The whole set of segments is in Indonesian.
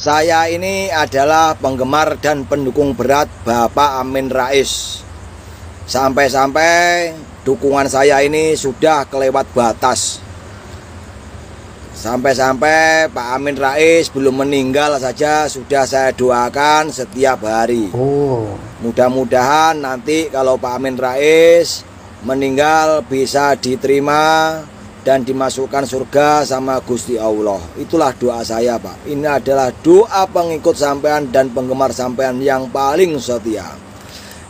Saya ini adalah penggemar dan pendukung berat Bapak Amin Rais. Sampai-sampai dukungan saya ini sudah kelewat batas. Sampai-sampai Pak Amin Rais belum meninggal saja sudah saya doakan setiap hari. Mudah-mudahan nanti kalau Pak Amin Rais meninggal bisa diterima dan dimasukkan surga sama Gusti Allah. Itulah doa saya, Pak. Ini adalah doa pengikut sampean dan penggemar sampean yang paling setia.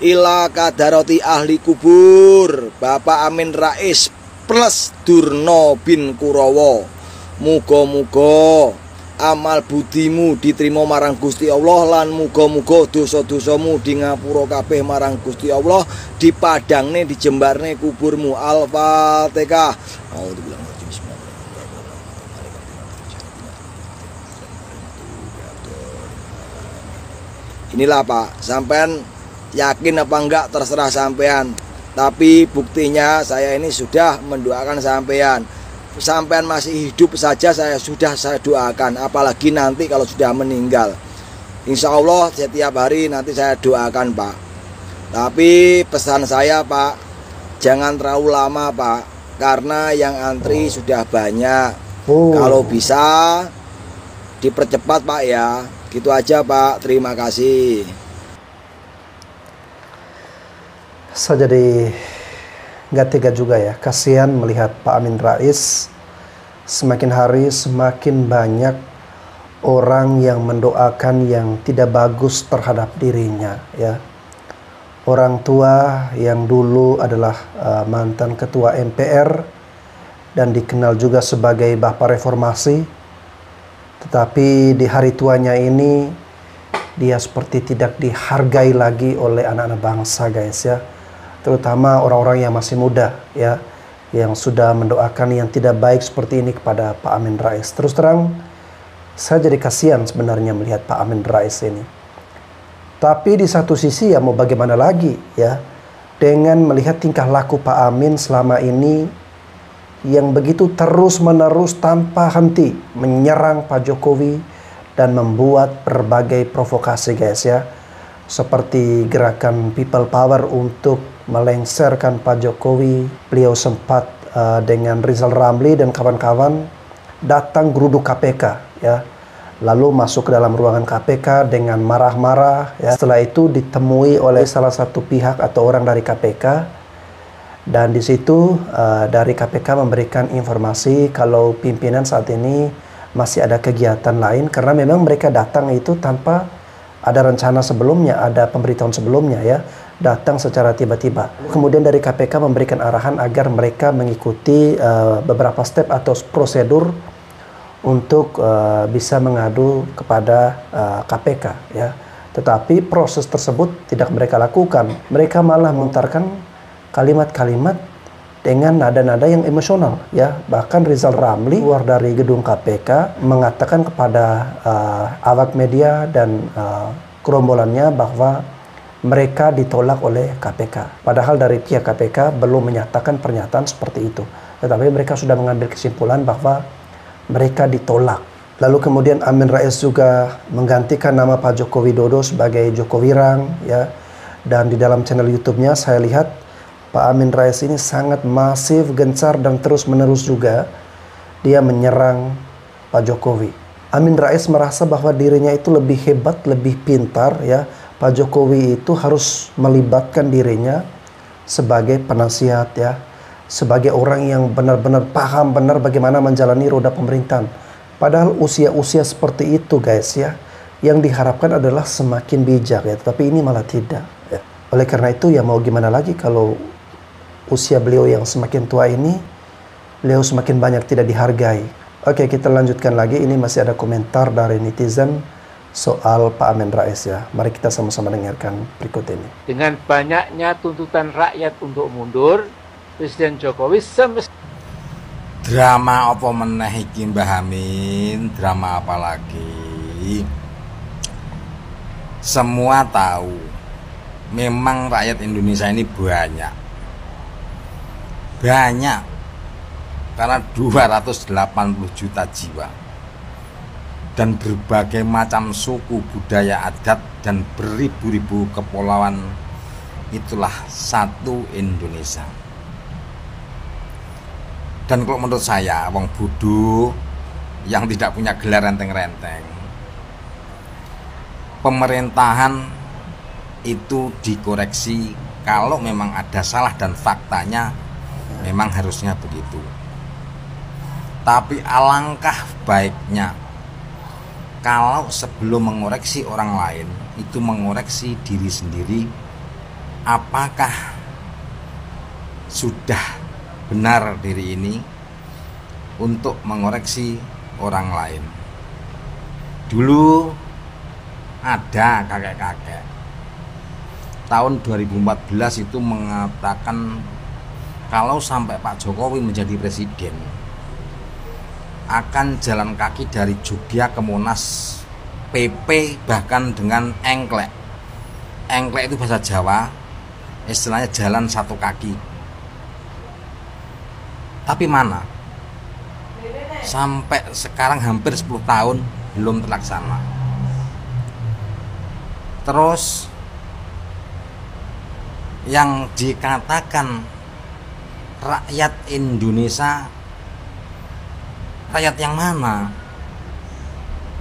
Ila kadaroti ahli kubur Bapak Amin Rais plus Durno bin Kurawa. Muga-muga amal budimu diterima marang Gusti Allah, lan muga-muga dosa-dosamu di ngapura kabeh marang Gusti Allah, dipadangne dijembarne kuburmu. Al-Fatihah. Inilah Pak, sampean yakin apa enggak terserah sampean, tapi buktinya saya ini sudah mendoakan sampean. Sampean masih hidup saja saya doakan, apalagi nanti kalau sudah meninggal. Insya Allah setiap hari nanti saya doakan, Pak. Tapi pesan saya, Pak, jangan terlalu lama, Pak, karena yang antri sudah banyak. Kalau bisa dipercepat, Pak, ya. Gitu aja, Pak. Terima kasih. Saya jadi nggak tega juga ya, kasihan melihat Pak Amin Rais semakin hari semakin banyak orang yang mendoakan yang tidak bagus terhadap dirinya ya. Orang tua yang dulu adalah mantan ketua MPR dan dikenal juga sebagai Bapak Reformasi, tetapi di hari tuanya ini dia seperti tidak dihargai lagi oleh anak-anak bangsa, guys ya. Terutama orang-orang yang masih muda ya, yang sudah mendoakan yang tidak baik seperti ini kepada Pak Amin Rais. Terus terang saya jadi kasihan sebenarnya melihat Pak Amin Rais ini. Tapi di satu sisi ya mau bagaimana lagi ya, dengan melihat tingkah laku Pak Amin selama ini yang begitu terus-menerus tanpa henti menyerang Pak Jokowi dan membuat berbagai provokasi, guys ya. Seperti gerakan People Power untuk melengsarkan Pak Jokowi. Beliau sempat dengan Rizal Ramli dan kawan-kawan datang geruduk KPK ya. Lalu masuk ke dalam ruangan KPK dengan marah-marah ya. Setelah itu ditemui oleh salah satu pihak atau orang dari KPK, dan di situ dari KPK memberikan informasi kalau pimpinan saat ini masih ada kegiatan lain, karena memang mereka datang itu tanpa ada rencana sebelumnya, ada pemberitahuan sebelumnya ya, datang secara tiba-tiba. Kemudian dari KPK memberikan arahan agar mereka mengikuti beberapa step atau prosedur untuk bisa mengadu kepada KPK ya. Tetapi proses tersebut tidak mereka lakukan. Mereka malah melontarkan kalimat-kalimat dengan nada-nada yang emosional ya. Bahkan Rizal Ramli keluar dari gedung KPK mengatakan kepada awak media dan gerombolannya bahwa mereka ditolak oleh KPK. Padahal dari pihak KPK belum menyatakan pernyataan seperti itu, tetapi mereka sudah mengambil kesimpulan bahwa mereka ditolak. Lalu kemudian Amin Rais juga menggantikan nama Pak Joko Widodo sebagai Joko Wirang ya. Dan di dalam channel YouTube-nya saya lihat Pak Amin Rais ini sangat masif, gencar, dan terus-menerus juga dia menyerang Pak Jokowi. Amin Rais merasa bahwa dirinya itu lebih hebat, lebih pintar ya. Pak Jokowi itu harus melibatkan dirinya sebagai penasihat ya, sebagai orang yang benar-benar paham benar bagaimana menjalani roda pemerintahan. Padahal usia-usia seperti itu, guys ya, yang diharapkan adalah semakin bijak ya, tetapi ini malah tidak ya. Oleh karena itu ya mau gimana lagi kalau usia beliau yang semakin tua ini, beliau semakin banyak tidak dihargai. Oke, kita lanjutkan lagi. Ini masih ada komentar dari netizen soal Pak Amin Rais ya. Mari kita sama-sama dengarkan berikut ini. Dengan banyaknya tuntutan rakyat untuk mundur, Presiden Jokowi drama apa meneh iki Mbah Amin? Drama apa lagi? Semua tahu memang rakyat Indonesia ini banyak karena 280 juta jiwa, dan berbagai macam suku, budaya, adat, dan beribu-ribu kepulauan. Itulah satu Indonesia. Dan kalau menurut saya, wong bodoh yang tidak punya gelar renteng-renteng, pemerintahan itu dikoreksi kalau memang ada salah dan faktanya memang harusnya begitu. Tapi alangkah baiknya kalau sebelum mengoreksi orang lain itu mengoreksi diri sendiri, apakah sudah benar diri ini untuk mengoreksi orang lain. Dulu ada kakek-kakek tahun 2014 itu mengatakan kalau sampai Pak Jokowi menjadi presiden akan jalan kaki dari Jogja ke Monas, PP, bahkan dengan engklek. Engklek itu bahasa Jawa, istilahnya jalan satu kaki. Tapi mana? Sampai sekarang hampir 10 tahun belum terlaksana. Terus yang dikatakan rakyat Indonesia, rakyat yang mana?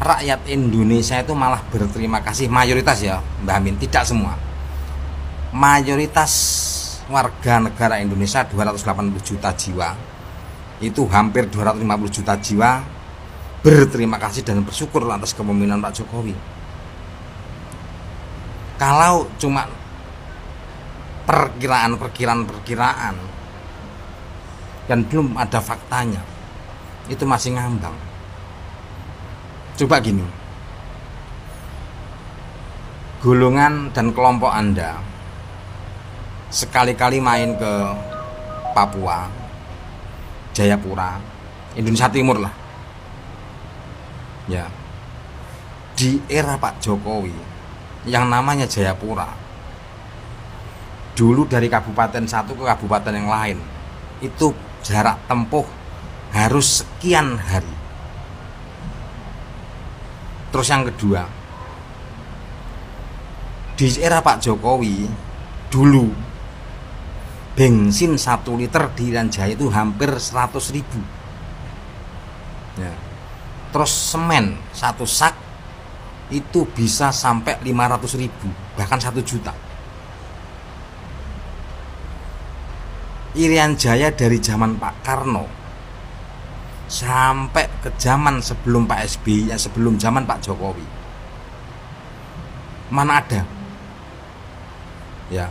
Rakyat Indonesia itu malah berterima kasih, mayoritas ya Mbak Amin, tidak semua. Mayoritas warga negara Indonesia 280 juta jiwa, itu hampir 250 juta jiwa berterima kasih dan bersyukur atas kepemimpinan Pak Jokowi. Kalau cuma perkiraan dan belum ada faktanya, itu masih ngambang. Coba gini, golongan dan kelompok Anda sekali-kali main ke Papua, Jayapura, Indonesia Timur lah ya, di era Pak Jokowi yang namanya Jayapura, dulu dari kabupaten satu ke kabupaten yang lain itu jarak tempuh harus sekian hari. Terus yang kedua, di era Pak Jokowi dulu bensin 1 liter di Irian Jaya itu hampir 100.000 ya. Terus semen 1 sak itu bisa sampai 500.000, bahkan 1 juta. Irian Jaya dari zaman Pak Karno sampai ke zaman sebelum Pak SBY, sebelum zaman Pak Jokowi, mana ada ya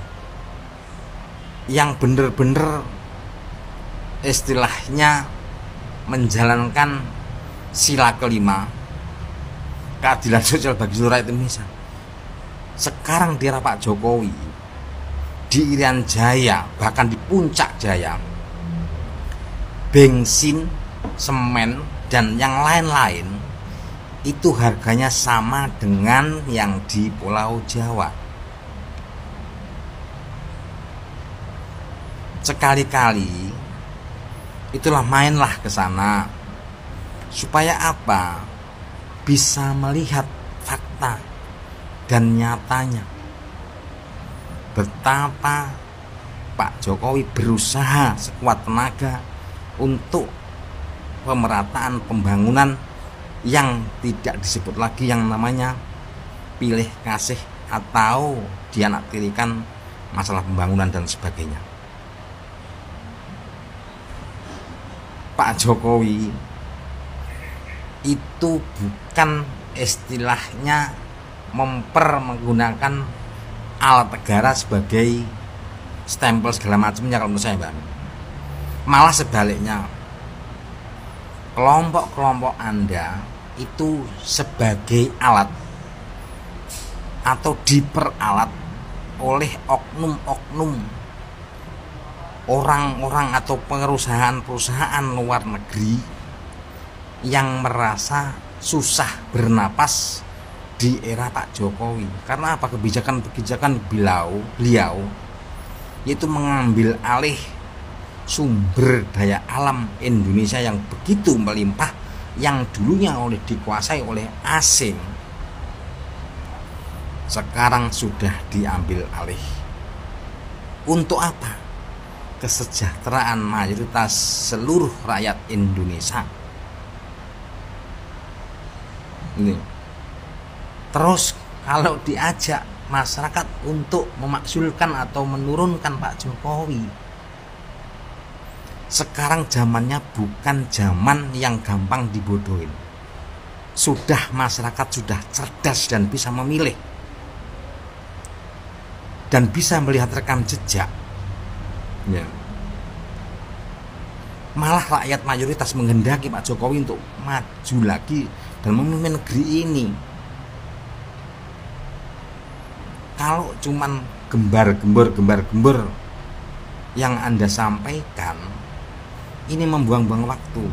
yang bener-bener istilahnya menjalankan sila kelima, keadilan sosial bagi seluruh rakyat Indonesia. Sekarang di era Pak Jokowi, di Irian Jaya, bahkan di Puncak Jaya, bensin, semen, dan yang lain-lain itu harganya sama dengan yang di Pulau Jawa. Sekali-kali itulah mainlah ke sana, supaya apa? Bisa melihat fakta dan nyatanya betapa Pak Jokowi berusaha sekuat tenaga untuk pemerataan pembangunan yang tidak disebut lagi yang namanya pilih kasih atau dianaktirikan masalah pembangunan dan sebagainya. Pak Jokowi itu bukan istilahnya menggunakan alat negara sebagai stempel segala macamnya kalau menurut saya, Bang. Malah sebaliknya, kelompok-kelompok Anda itu sebagai alat atau diperalat oleh oknum-oknum orang-orang atau perusahaan-perusahaan luar negeri yang merasa susah bernapas di era Pak Jokowi. Karena apa? Kebijakan-kebijakan beliau yaitu mengambil alih sumber daya alam Indonesia yang begitu melimpah, yang dulunya dikuasai oleh asing sekarang sudah diambil alih. Untuk apa? Kesejahteraan mayoritas seluruh rakyat Indonesia. Ini. Terus kalau diajak masyarakat untuk memakzulkan atau menurunkan Pak Jokowi, sekarang zamannya bukan zaman yang gampang dibodohin. Masyarakat sudah cerdas dan bisa memilih dan bisa melihat rekam jejak ya. Malah rakyat mayoritas menghendaki Pak Jokowi untuk maju lagi dan memimpin negeri ini. Kalau cuman gembar-gembor yang Anda sampaikan, ini membuang-buang waktu.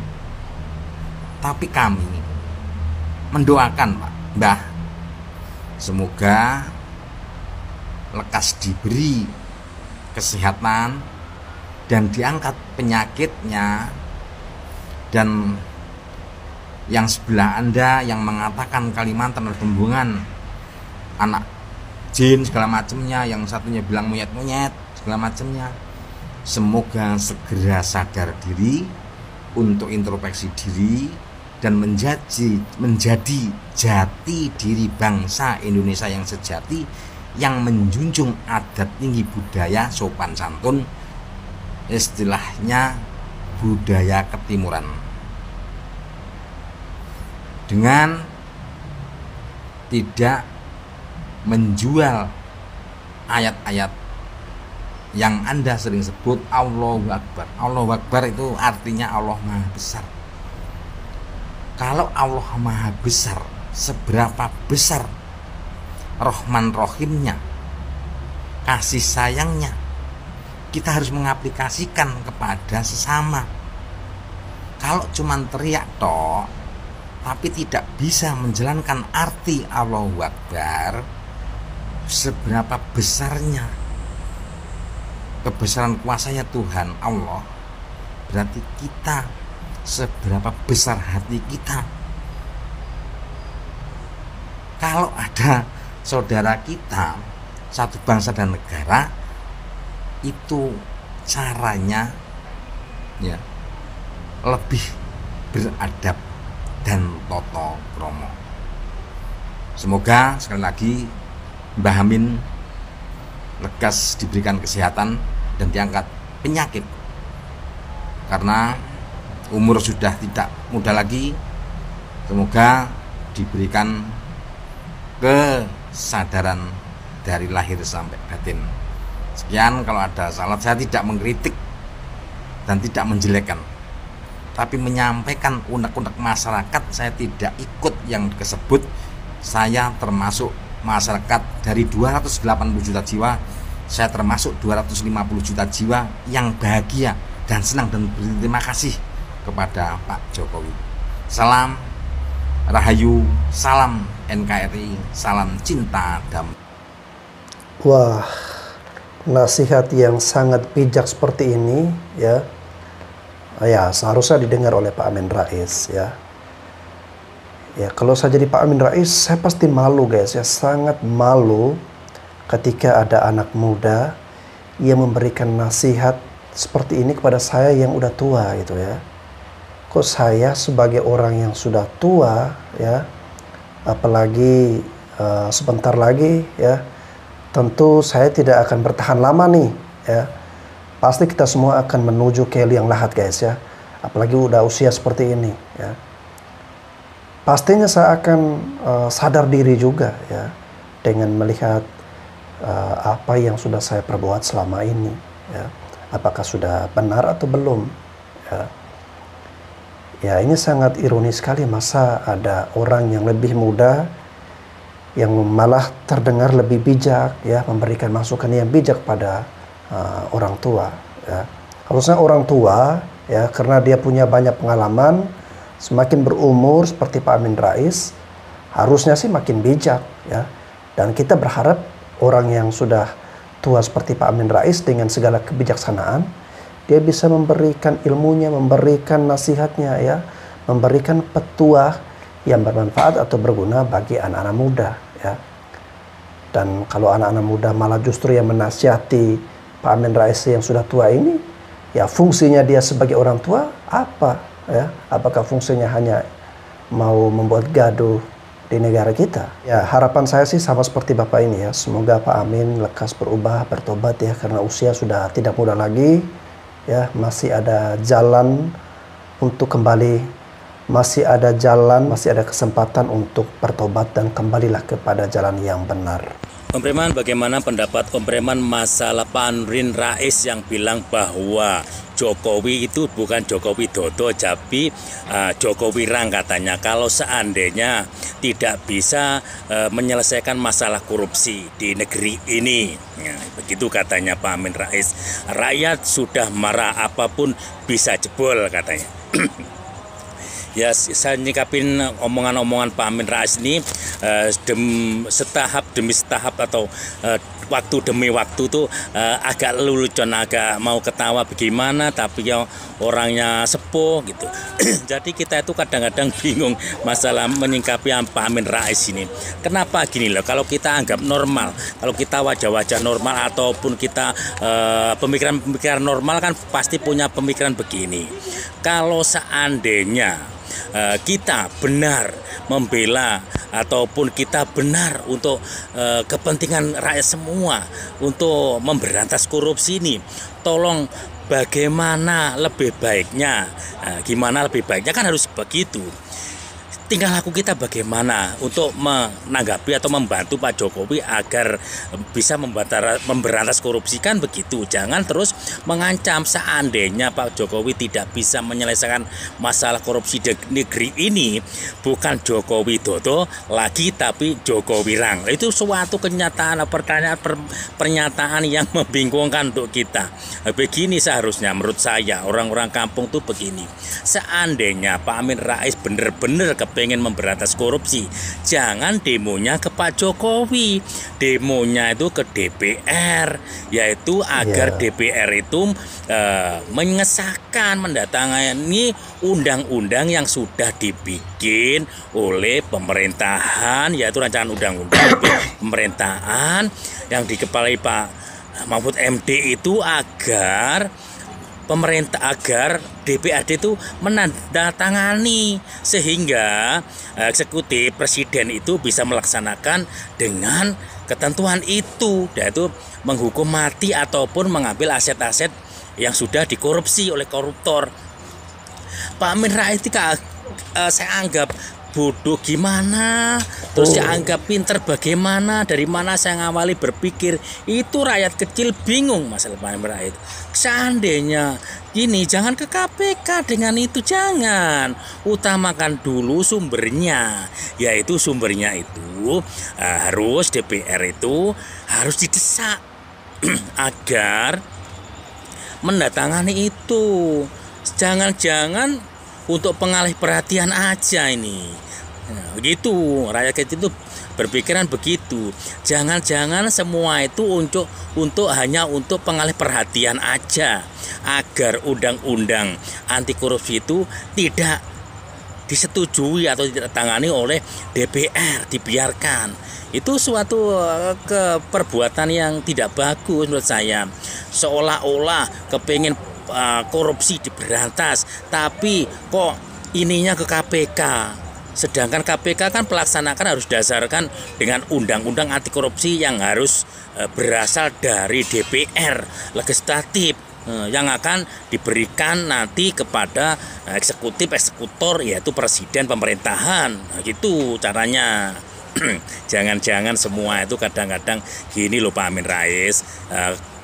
Tapi kami mendoakan Pak Mbah, semoga lekas diberi kesehatan dan diangkat penyakitnya. Dan yang sebelah Anda yang mengatakan Kalimantan ada pembuangan anak jin segala macamnya, yang satunya bilang monyet-monyet segala macamnya, semoga segera sadar diri untuk introspeksi diri dan menjadi jati diri bangsa Indonesia yang sejati, yang menjunjung adat tinggi budaya sopan santun, istilahnya budaya ketimuran, dengan tidak menjual ayat-ayat yang Anda sering sebut Allahu Akbar. Allahu Akbar itu artinya Allah Maha Besar. Kalau Allah Maha Besar, seberapa besar Rahman Rohimnya, kasih sayangnya, kita harus mengaplikasikan kepada sesama. Kalau cuma teriak toh, tapi tidak bisa menjalankan arti Allahu Akbar, seberapa besarnya kebesaran kuasanya Tuhan Allah, berarti kita seberapa besar hati kita. Kalau ada saudara kita satu bangsa dan negara, itu caranya ya lebih beradab dan toto kromo. Semoga sekali lagi Mbah Amin lekas diberikan kesehatan dan diangkat penyakit, karena umur sudah tidak muda lagi. Semoga diberikan kesadaran dari lahir sampai batin. Sekian, kalau ada salah saya tidak mengkritik dan tidak menjelekkan, tapi menyampaikan unek-unek masyarakat. Saya tidak ikut yang disebut, saya termasuk masyarakat dari 280 juta jiwa, saya termasuk 250 juta jiwa yang bahagia dan senang dan berterima kasih kepada Pak Jokowi. Salam Rahayu, salam NKRI, salam cinta damai. Wah, nasihat yang sangat bijak seperti ini ya, seharusnya didengar oleh Pak Amin Rais ya. Ya, kalau saya jadi Pak Amin Rais, saya pasti malu guys ya, sangat malu ketika ada anak muda yang memberikan nasihat seperti ini kepada saya yang udah tua gitu ya. Kok saya sebagai orang yang sudah tua ya, apalagi sebentar lagi ya, tentu saya tidak akan bertahan lama nih ya. Pasti kita semua akan menuju ke liang lahat guys ya, apalagi udah usia seperti ini ya. Pastinya saya akan sadar diri juga ya, dengan melihat apa yang sudah saya perbuat selama ini ya, apakah sudah benar atau belum ya. Ya, ini sangat ironis sekali, masa ada orang yang lebih muda yang malah terdengar lebih bijak ya, memberikan masukan yang bijak pada orang tua ya. Harusnya orang tua ya, karena dia punya banyak pengalaman, semakin berumur seperti Pak Amin Rais, harusnya sih makin bijak ya. Dan kita berharap orang yang sudah tua seperti Pak Amin Rais dengan segala kebijaksanaan, dia bisa memberikan ilmunya, memberikan nasihatnya ya, memberikan petua yang bermanfaat atau berguna bagi anak-anak muda, ya. Dan kalau anak-anak muda malah justru yang menasihati Pak Amin Rais yang sudah tua ini, ya fungsinya dia sebagai orang tua apa, ya? Apakah fungsinya hanya mau membuat gaduh di negara kita? Ya, harapan saya sih sama seperti Bapak ini, ya. Semoga Pak Amin lekas berubah, bertobat, ya, karena usia sudah tidak muda lagi, ya. Masih ada jalan untuk kembali, masih ada jalan, masih ada kesempatan untuk bertobat dan kembalilah kepada jalan yang benar. Om Preman, bagaimana pendapat Om Preman masalah Pak Amin Rais yang bilang bahwa Jokowi itu bukan Jokowi Dodo, tapi Jokowi Rang katanya, kalau seandainya tidak bisa menyelesaikan masalah korupsi di negeri ini. Nah, begitu katanya Pak Amin Rais. Rakyat sudah marah, apapun bisa jebol katanya. Ya, saya nyikapin omongan-omongan Pak Amin Rais ini setahap demi setahap atau waktu demi waktu tuh agak lelucon, agak mau ketawa bagaimana, tapi ya orangnya sepuh gitu. Jadi kita itu kadang-kadang bingung masalah menyikapi Pak Amin Rais ini. Kenapa gini loh, kalau kita anggap normal, kalau kita wajah-wajah normal ataupun kita pemikiran-pemikiran normal kan pasti punya pemikiran begini. Kalau seandainya kita benar membela ataupun kita benar untuk kepentingan rakyat semua untuk memberantas korupsi ini, tolong bagaimana lebih baiknya, gimana lebih baiknya kan harus begitu. Tinggal laku kita bagaimana untuk menanggapi atau membantu Pak Jokowi agar bisa memberantas korupsi, kan begitu. Jangan terus mengancam seandainya Pak Jokowi tidak bisa menyelesaikan masalah korupsi di negeri ini, bukan Jokowi Dodo lagi tapi Jokowi Rang. Itu suatu kenyataan, pernyataan yang membingungkan untuk kita. Begini seharusnya menurut saya, orang-orang kampung tuh begini. Seandainya Pak Amin Rais benar-benar pengen memberantas korupsi, jangan demonya ke Pak Jokowi, demonya itu ke DPR, yaitu agar DPR itu mengesahkan, mendatangani undang-undang yang sudah dibikin oleh pemerintahan, yaitu rancangan undang-undang pemerintahan yang dikepalai Pak Mahfud MD itu, agar DPRD itu menandatangani sehingga eksekutif presiden itu bisa melaksanakan dengan ketentuan itu, yaitu menghukum mati ataupun mengambil aset-aset yang sudah dikorupsi oleh koruptor. Pak Amin Rais itu saya anggap bodoh gimana, terus dianggap pinter bagaimana, dari mana saya ngawali berpikir, itu rakyat kecil bingung masalah Pak Amin Rais. Seandainya gini, jangan ke KPK dengan itu, jangan, utamakan dulu sumbernya, yaitu sumbernya itu harus DPR itu harus didesak agar mendatangani itu. Jangan-jangan untuk pengalih perhatian aja ini. Nah, begitu, rakyat kecil itu berpikiran begitu. Jangan-jangan semua itu untuk hanya untuk pengalih perhatian aja, agar undang-undang anti korupsi itu tidak disetujui atau tidak ditangani oleh DPR, dibiarkan. Itu suatu perbuatan yang tidak bagus menurut saya. Seolah-olah kepingin korupsi diberantas, tapi kok ininya ke KPK. Sedangkan KPK kan pelaksanakan harus dasarkan dengan undang-undang anti korupsi yang harus berasal dari DPR, legislatif, yang akan diberikan nanti kepada eksekutor, yaitu presiden pemerintahan. Nah, gitu caranya. Jangan-jangan semua itu kadang-kadang gini loh Pak Amin Rais,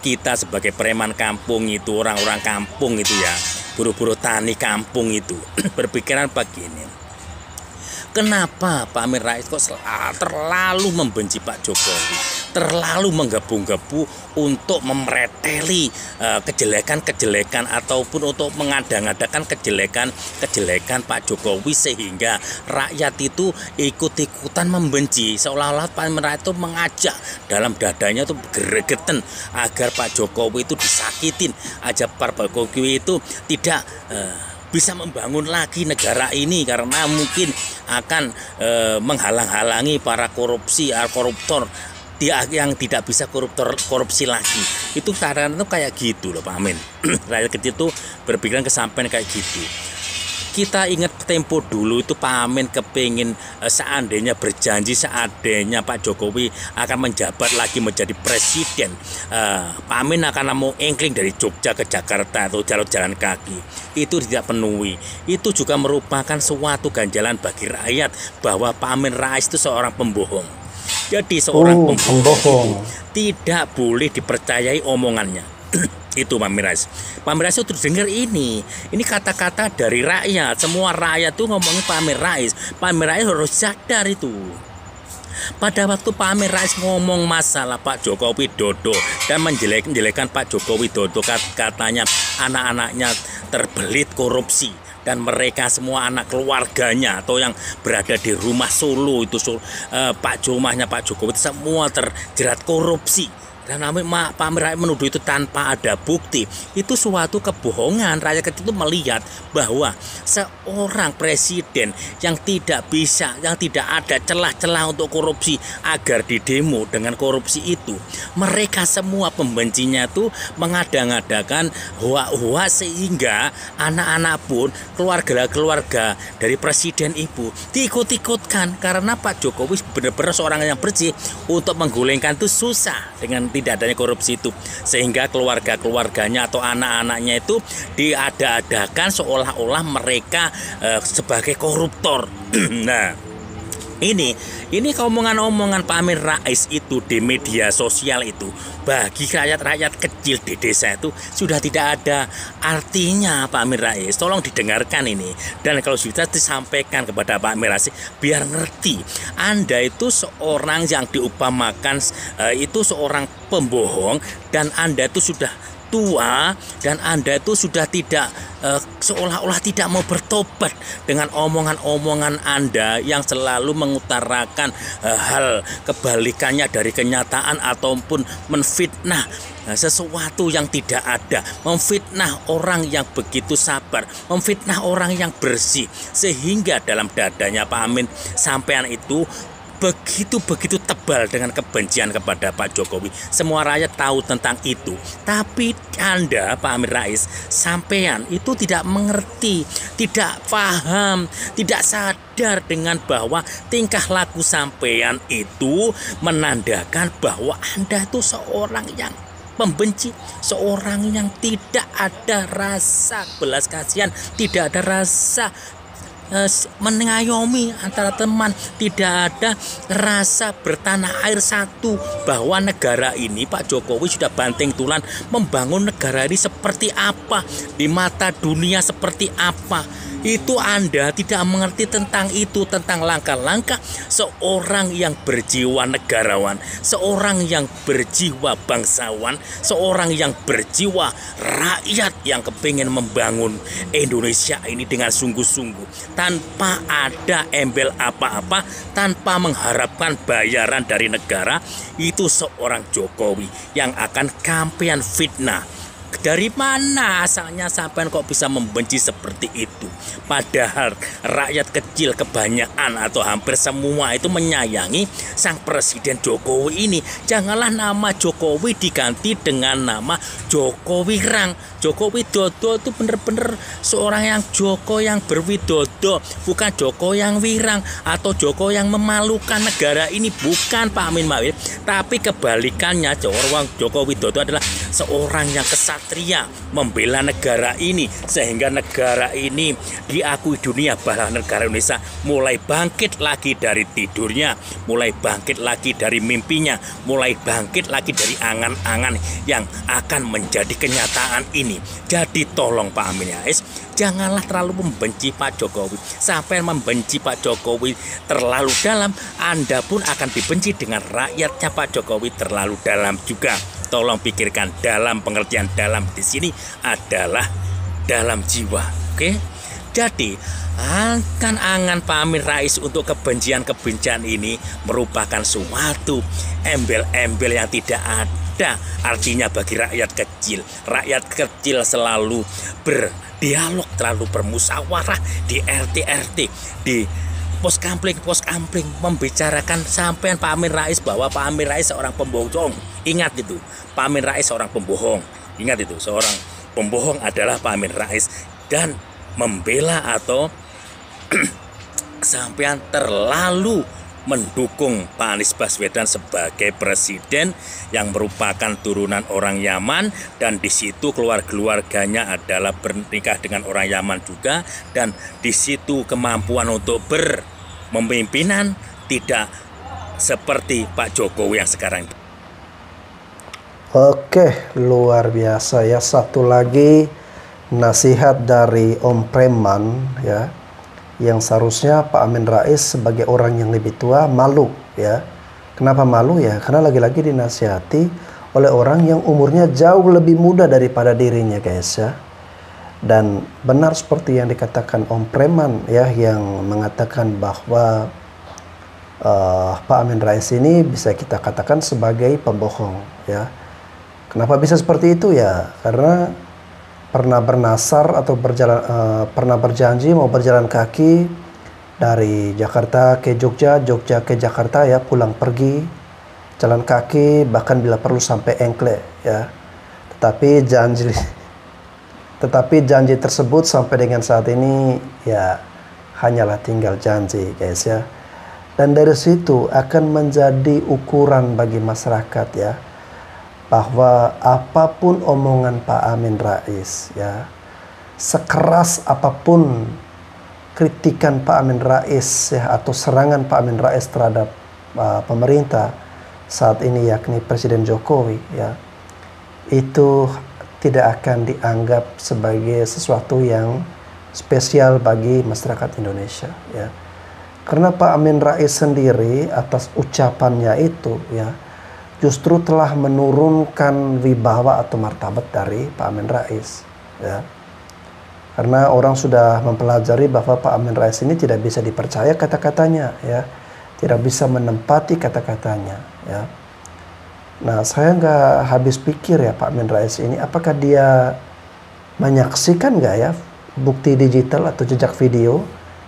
kita sebagai preman kampung itu, orang-orang kampung itu ya, buruh-buruh tani kampung itu berpikiran begini. Kenapa Pak Amin Rais kok terlalu membenci Pak Jokowi, terlalu menggebu-gebu untuk memereteli kejelekan-kejelekan ataupun untuk mengada-ngadakan kejelekan Pak Jokowi, sehingga rakyat itu ikut-ikutan membenci, seolah-olah Pak Amin Rais itu mengajak dalam dadanya itu gregetan agar Pak Jokowi itu disakitin, aja Pak Jokowi itu tidak bisa membangun lagi negara ini, karena mungkin akan menghalang-halangi para koruptor dia yang tidak bisa korupsi lagi. Itu kadang itu kayak gitu loh Pak Amin. Rakyat kecil tuh berpikiran kesampaian kayak gitu. Kita ingat tempo dulu itu Pak Amin kepingin seandainya berjanji seandainya Pak Jokowi akan menjabat lagi menjadi presiden, Pak Amin akan mau engkling dari Jogja ke Jakarta atau jalan kaki. Itu tidak penuhi. Itu juga merupakan suatu ganjalan bagi rakyat bahwa Pak Amin Rais itu seorang pembohong. Jadi seorang pembohong tidak boleh dipercayai omongannya. Itu Pak Amin Rais. Pak Amin Rais itu dengar ini kata-kata dari rakyat. Semua rakyat tuh ngomongin Pak Amin Rais. Pak Amin Rais harus sadar itu. Pada waktu Pak Amin Rais ngomong masalah Pak Joko Widodo dan menjelek-jelekan Pak Joko Widodo, katanya anak-anaknya terbelit korupsi dan mereka semua anak keluarganya atau yang berada di rumah Solo itu rumahnya Pak Jokowi semua terjerat korupsi. Dan Pak Amin Rais menuduh itu tanpa ada bukti. Itu suatu kebohongan. Rakyat kecil itu melihat bahwa seorang presiden yang tidak bisa, yang tidak ada celah-celah untuk korupsi agar didemo dengan korupsi itu, mereka semua pembencinya itu mengadang-adakan hoa-hoa sehingga anak-anak pun keluarga dari presiden ibu diikut-ikutkan, karena Pak Jokowi benar-benar seorang yang bersih untuk menggulingkan itu susah dengan tidak adanya korupsi itu, sehingga keluarganya atau anak-anaknya itu diada-adakan seolah-olah mereka sebagai koruptor. Nah, ini omongan-omongan Pak Amin Rais itu di media sosial itu bagi rakyat kecil di desa itu sudah tidak ada artinya. Pak Amin Rais, tolong didengarkan ini, dan kalau sudah disampaikan kepada Pak Amin Rais biar ngerti Anda itu seorang yang diupamakan itu seorang pembohong, dan Anda itu sudah tua dan Anda itu sudah tidak seolah-olah tidak mau bertobat dengan omongan-omongan Anda yang selalu mengutarakan hal kebalikannya dari kenyataan ataupun menfitnah sesuatu yang tidak ada, memfitnah orang yang begitu sabar, memfitnah orang yang bersih, sehingga dalam dadanya Pak Amin sampean itu begitu tebal dengan kebencian kepada Pak Jokowi. Semua rakyat tahu tentang itu. Tapi Anda, Pak Amin Rais, sampean itu tidak mengerti, tidak paham, tidak sadar dengan bahwa tingkah laku sampean itu menandakan bahwa Anda itu seorang yang pembenci, seorang yang tidak ada rasa belas kasihan, tidak ada rasa mengayomi antara teman, tidak ada rasa bertanah air satu, bahwa negara ini Pak Jokowi sudah banting tulang membangun negara ini seperti apa, di mata dunia seperti apa. Itu Anda tidak mengerti tentang itu, tentang langkah-langkah seorang yang berjiwa negarawan, seorang yang berjiwa bangsawan, seorang yang berjiwa rakyat yang kepingin membangun Indonesia ini dengan sungguh-sungguh, tanpa ada embel apa-apa, tanpa mengharapkan bayaran dari negara. Itu seorang Jokowi yang akan kampean fitnah. Dari mana asalnya sampean kok bisa membenci seperti itu? Padahal rakyat kecil kebanyakan atau hampir semua itu menyayangi sang presiden Jokowi ini. Janganlah nama Jokowi diganti dengan nama Jokowi Rang. Joko Widodo itu benar-benar seorang yang Joko yang berwidodo, bukan Joko yang wirang atau Joko yang memalukan negara ini, bukan Pak Amin Mawil. Tapi kebalikannya, Joko Widodo adalah seorang yang kesatria, membela negara ini sehingga negara ini diakui dunia bahwa negara Indonesia mulai bangkit lagi dari tidurnya, mulai bangkit lagi dari mimpinya, mulai bangkit lagi dari angan-angan yang akan menjadi kenyataan ini. Jadi tolong Pak Amin Rais, janganlah terlalu membenci Pak Jokowi. Sampai membenci Pak Jokowi terlalu dalam, Anda pun akan dibenci dengan rakyatnya Pak Jokowi terlalu dalam juga. Tolong pikirkan, dalam pengertian dalam di sini adalah dalam jiwa, oke? Jadi angan-angan Pak Amin Rais untuk kebencian-kebencian ini merupakan suatu embel-embel yang tidak ada artinya bagi rakyat kecil. Rakyat kecil selalu berdialog, selalu bermusyawarah di RT-RT, di pos kampling membicarakan sampean Pak Amin Rais bahwa Pak Amin Rais seorang pembohong. Ingat itu, Pak Amin Rais seorang pembohong. Ingat itu, seorang pembohong adalah Pak Amin Rais, dan membela atau sampean terlalu mendukung Pak Anies Baswedan sebagai presiden yang merupakan turunan orang Yaman, dan di situ keluarganya adalah bernikah dengan orang Yaman juga, dan di situ kemampuan untuk berpemimpinan tidak seperti Pak Jokowi yang sekarang. Oke, luar biasa ya. Satu lagi nasihat dari Om Preman ya, yang seharusnya Pak Amin Rais sebagai orang yang lebih tua malu ya. Kenapa malu ya? Karena lagi-lagi dinasihati oleh orang yang umurnya jauh lebih muda daripada dirinya, guys ya. Dan benar seperti yang dikatakan Om Preman ya, yang mengatakan bahwa Pak Amin Rais ini bisa kita katakan sebagai pembohong ya. Kenapa bisa seperti itu ya? Karena pernah bernasar atau pernah berjanji mau berjalan kaki dari Jakarta ke Jogja, Jogja ke Jakarta ya, pulang pergi jalan kaki, bahkan bila perlu sampai engkle ya. Tetapi janji tersebut sampai dengan saat ini ya hanyalah tinggal janji, guys ya. Dan dari situ akan menjadi ukuran bagi masyarakat ya, bahwa apapun omongan Pak Amin Rais ya, sekeras apapun kritikan Pak Amin Rais ya, atau serangan Pak Amin Rais terhadap pemerintah saat ini yakni Presiden Jokowi ya, itu tidak akan dianggap sebagai sesuatu yang spesial bagi masyarakat Indonesia ya. Karena Pak Amin Rais sendiri atas ucapannya itu ya, justru telah menurunkan wibawa atau martabat dari Pak Amin Rais ya. Karena orang sudah mempelajari bahwa Pak Amin Rais ini tidak bisa dipercaya kata-katanya ya, tidak bisa menempati kata-katanya ya. Nah, saya nggak habis pikir ya, Pak Amin Rais ini apakah dia menyaksikan nggak ya bukti digital atau jejak video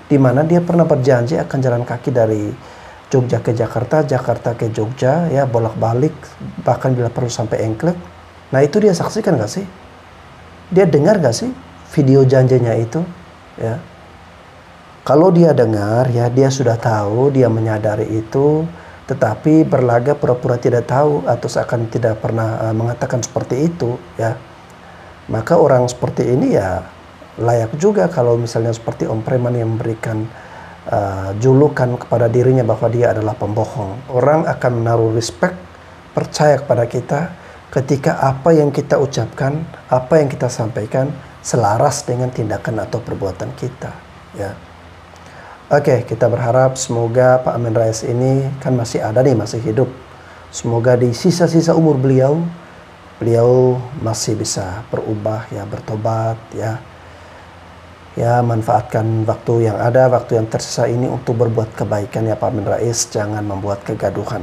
di mana dia pernah berjanji akan jalan kaki dari Jogja ke Jakarta, Jakarta ke Jogja ya, bolak-balik bahkan bila perlu sampai engklek. Nah, itu dia saksikan nggak sih? Dia dengar nggak sih video janjinya itu ya? Kalau dia dengar ya, dia sudah tahu, dia menyadari itu, tetapi berlagak pura-pura tidak tahu atau seakan tidak pernah mengatakan seperti itu ya. Maka orang seperti ini ya layak juga kalau misalnya seperti Om Preman yang memberikan julukan kepada dirinya bahwa dia adalah pembohong. Orang akan menaruh respect, percaya kepada kita ketika apa yang kita ucapkan, apa yang kita sampaikan selaras dengan tindakan atau perbuatan kita ya. Oke, kita berharap semoga Pak Amin Rais ini kan masih ada nih, masih hidup. Semoga di sisa-sisa umur beliau masih bisa berubah ya, bertobat ya. Ya, manfaatkan waktu yang ada, waktu yang tersisa ini untuk berbuat kebaikan ya Pak Amin Rais, jangan membuat kegaduhan.